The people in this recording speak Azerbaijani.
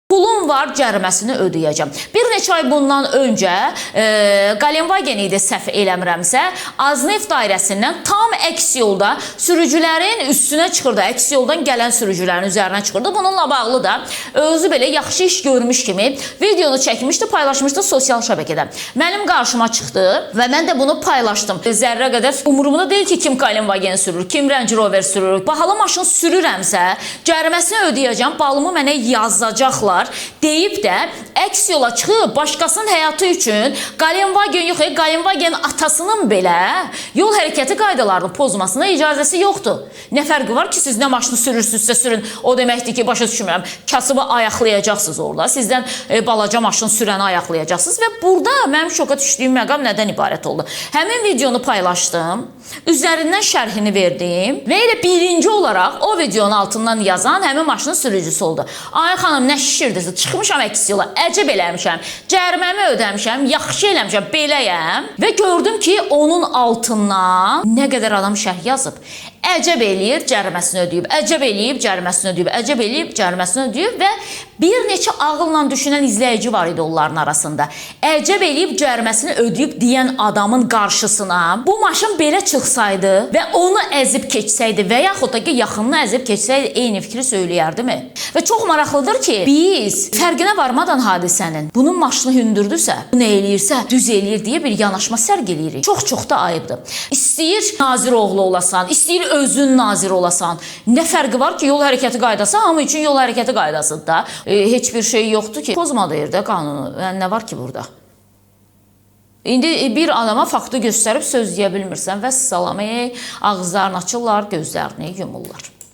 Pulum var, cəriməsini ödəyəcəm. Bir neçə ay bundan öncə Qalenvagen idi, səhv eləmirəmsə, Azneft dairəsindən tam əks yolda sürücülərin üstünə çıxırdı. Əks yoldan gələn sürücülərin üzərinə çıxırdı. Bununla bağlı da özü belə yaxşı iş görmüş kimi videonu çəkmişdi, paylaşmışdı sosial şəbəkədə. Mənim qarşıma çıxdı və mən də bunu paylaşdım. Zərrə qədər umurumda deyil ki, kim Qalenvagen sürür, kim Range Rover sürür. Bahalı maşın sürürəmsə, cəriməsini ödəyəcəm, balımı mənə yazacaqlar deyib də əks yola çıxıb başqasının həyatı üçün Qalenvagen yox, Qalenvagen atasının belə yol hərəkəti qaydalarını pozmasına icazəsi yoxdur. Nə fərqi var ki, siz nə maşını sürürsünüzsə sürün, o deməkdir ki, başa düşmürəm, kasıbı ayaqlayacaqsınız orada, sizdən balaca maşın sürəni ayaqlayacaqsınız və burada mənim şoka düşdüyüm məqam nədən ibarət oldu? Həmin videonu paylaşdım, üzərindən şərhini verdim və elə birinci olaraq o videonun altından yazan həmin maşının sürücüsü oldu. Ay xanım, nə şişirdiniz? Çıxmışam əks yola, əcəb eləmişəm, cəriməmi ödəmişəm, yaxşı eləmişəm, beləyəm və gördüm ki, onun altından nə qədər adam şərh yazıb. Əcəb eləyir, cəriməsini ödəyib, əcəb eləyib, cəriməsini ödəyib, əcəb eləyib, cəriməsini ödəyib və bir neçə ağılla düşünən izləyici var idi onların arasında. Əcəb eləyib, cəriməsini ödəyib deyən adamın qarşısına bu maşın belə çıxsaydı və onu əzib keçsəydi və yaxud da ki, yaxınını əzib keçsəydi, eyni fikri söyləyərdimi? Və çox maraqlıdır ki, biz fərqinə varmadan hadisənin bunun maşını hündürdürsə, bu nə eləyirsə, düz eləyir deyə bir yanaşma sərg eləyirik. Çox da ayıbdır. İstəyir Naziroğlu olasan, istəyir özün nazir olasan. Nə fərqi var ki, yol hərəkəti qaydası hamı üçün yol hərəkəti qaydasıdır da. Heç bir şey yoxdur ki, pozma deyir də qanunu. Yəni, nə var ki burada? İndi bir adama faktı göstərib söz deyə bilmirsən və salam, ağızlarını açırlar, gözlərini yumurlar.